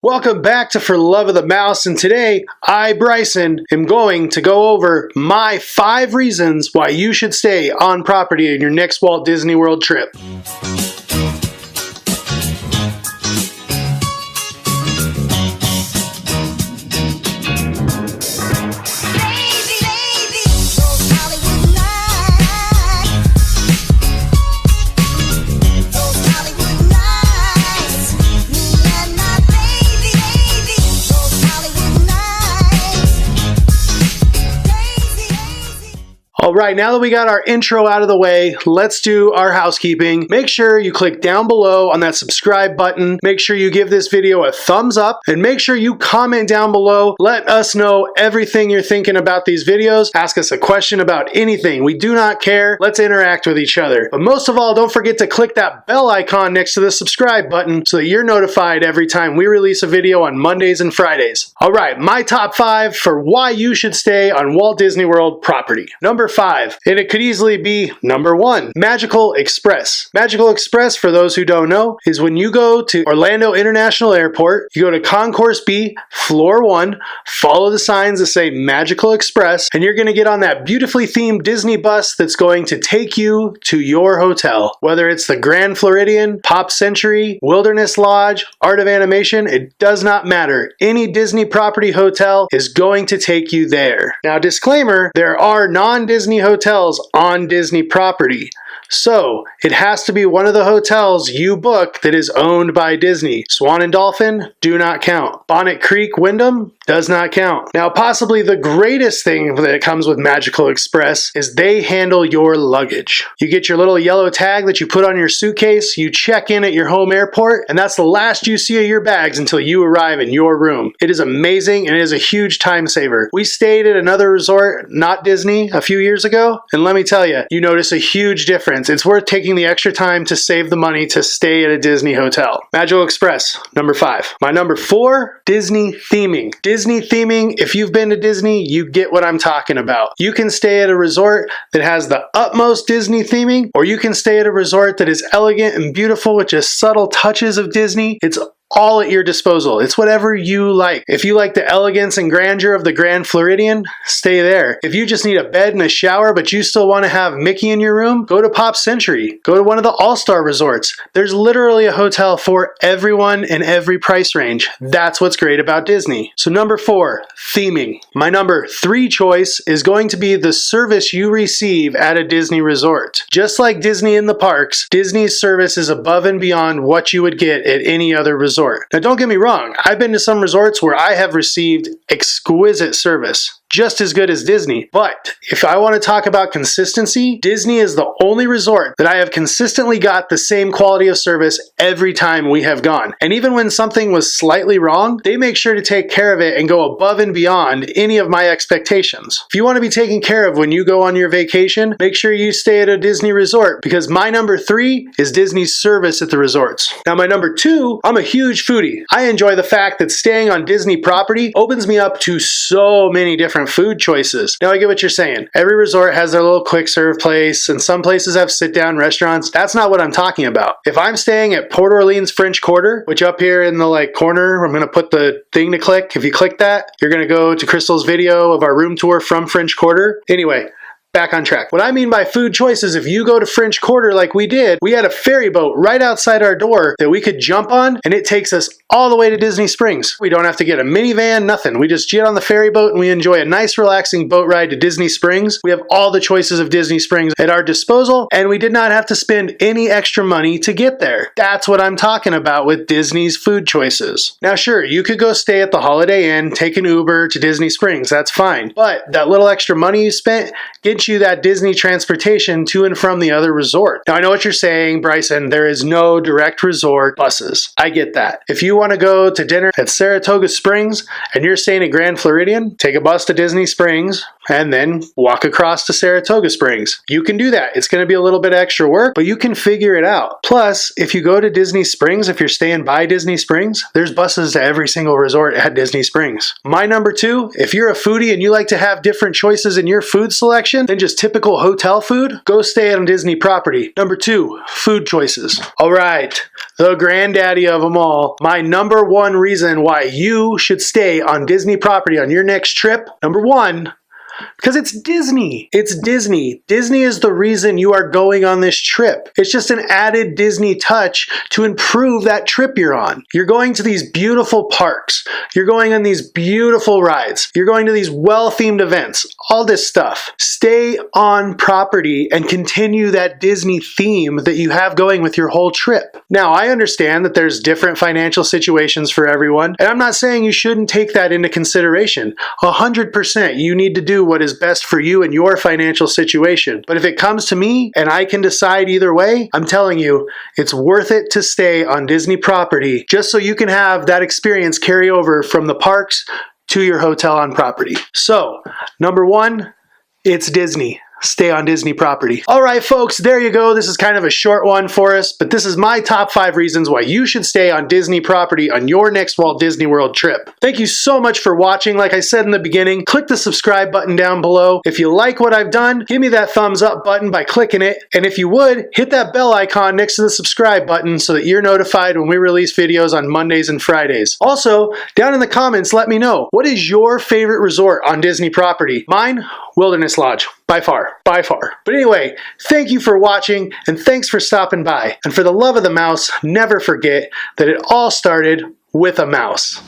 Welcome back to For Love of the Mouse, and today I, Bryson, am going to go over my 5 reasons why you should stay on property in your next Walt Disney World trip. Alright, now that we got our intro out of the way, let's do our housekeeping. Make sure you click down below on that subscribe button. Make sure you give this video a thumbs up, and make sure you comment down below. Let us know everything you're thinking about these videos. Ask us a question about anything. We do not care. Let's interact with each other. But most of all, don't forget to click that bell icon next to the subscribe button so that you're notified every time we release a video on Mondays and Fridays. Alright, my top 5 for why you should stay on Walt Disney World property. Number 5, and it could easily be number 1, Magical Express. Magical Express, for those who don't know, is when you go to Orlando International Airport, you go to Concourse B, floor 1, follow the signs that say Magical Express, and you're going to get on that beautifully themed Disney bus that's going to take you to your hotel. Whether it's the Grand Floridian, Pop Century, Wilderness Lodge, Art of Animation, it does not matter. Any Disney property hotel is going to take you there. Now, disclaimer, there are non-Disney hotels on Disney property. So, it has to be one of the hotels you book that is owned by Disney. Swan and Dolphin do not count. Bonnet Creek Wyndham does not count. Now, possibly the greatest thing that comes with Magical Express is they handle your luggage. You get your little yellow tag that you put on your suitcase, you check in at your home airport, and that's the last you see of your bags until you arrive in your room. It is amazing, and it is a huge time saver. We stayed at another resort, not Disney, a few years ago, and let me tell you, you notice a huge difference. It's worth taking the extra time to save the money to stay at a Disney hotel. Magical Express, number 5. My number 4, Disney theming. Disney theming, if you've been to Disney, you get what I'm talking about. You can stay at a resort that has the utmost Disney theming, or you can stay at a resort that is elegant and beautiful with just subtle touches of Disney. It's all at your disposal. It's whatever you like. If you like the elegance and grandeur of the Grand Floridian, stay there. If you just need a bed and a shower, but you still want to have Mickey in your room, go to Pop Century. Go to one of the All-Star resorts. There's literally a hotel for everyone in every price range. That's what's great about Disney. So number 4, theming. My number 3 choice is going to be the service you receive at a Disney resort. Just like Disney in the parks, Disney's service is above and beyond what you would get at any other resort. Now, don't get me wrong, I've been to some resorts where I have received exquisite service, just as good as Disney. But if I want to talk about consistency, Disney is the only resort that I have consistently got the same quality of service every time we have gone. And even when something was slightly wrong, they make sure to take care of it and go above and beyond any of my expectations. If you want to be taken care of when you go on your vacation, make sure you stay at a Disney resort, because my number 3 is Disney's service at the resorts. Now, my number 2, I'm a huge foodie. I enjoy the fact that staying on Disney property opens me up to so many different food choices. Now, I get what you're saying. Every resort has their little quick serve place, and some places have sit down restaurants. That's not what I'm talking about. If I'm staying at Port Orleans French Quarter, which up here in the corner, I'm going to put the thing to click. If you click that, you're going to go to Crystal's video of our room tour from French Quarter. Anyway, back on track. What I mean by food choices, if you go to French Quarter like we did, we had a ferry boat right outside our door that we could jump on, and it takes us all the way to Disney Springs. We don't have to get a minivan, nothing. We just get on the ferry boat and we enjoy a nice relaxing boat ride to Disney Springs. We have all the choices of Disney Springs at our disposal, and we did not have to spend any extra money to get there. That's what I'm talking about with Disney's food choices. Now, sure, you could go stay at the Holiday Inn, take an Uber to Disney Springs, that's fine. But that little extra money you spent gets you that Disney transportation to and from the other resort. Now, I know what you're saying, Bryson, there is no direct resort buses. I get that. If you want to go to dinner at Saratoga Springs and you're staying at Grand Floridian, take a bus to Disney Springs and then walk across to Saratoga Springs. You can do that. It's going to be a little bit extra work, but you can figure it out. Plus, if you go to Disney Springs, if you're staying by Disney Springs, there's buses to every single resort at Disney Springs. My number 2, if you're a foodie and you like to have different choices in your food selection than just typical hotel food, go stay on Disney property. Number 2, food choices. All right, the granddaddy of them all, my number one reason why you should stay on Disney property on your next trip, number one, because it's Disney. It's Disney. Disney is the reason you are going on this trip. It's just an added Disney touch to improve that trip you're on. You're going to these beautiful parks. You're going on these beautiful rides. You're going to these well-themed events. All this stuff. Stay on property and continue that Disney theme that you have going with your whole trip. Now, I understand that there's different financial situations for everyone, and I'm not saying you shouldn't take that into consideration. 100%, you need to do what is best for you and your financial situation. But if it comes to me and I can decide either way, I'm telling you, it's worth it to stay on Disney property just so you can have that experience carry over from the parks to your hotel on property. So, number one, it's Disney. Stay on Disney property. All right, folks, there you go. This is kind of a short one for us, but this is my top 5 reasons why you should stay on Disney property on your next Walt Disney World trip. Thank you so much for watching. Like I said in the beginning, click the subscribe button down below. If you like what I've done, give me that thumbs up button by clicking it. And if you would, hit that bell icon next to the subscribe button so that you're notified when we release videos on Mondays and Fridays. Also, down in the comments, let me know, what is your favorite resort on Disney property? Mine, Wilderness Lodge. By far. But anyway, thank you for watching and thanks for stopping by. And for the love of the mouse, never forget that it all started with a mouse.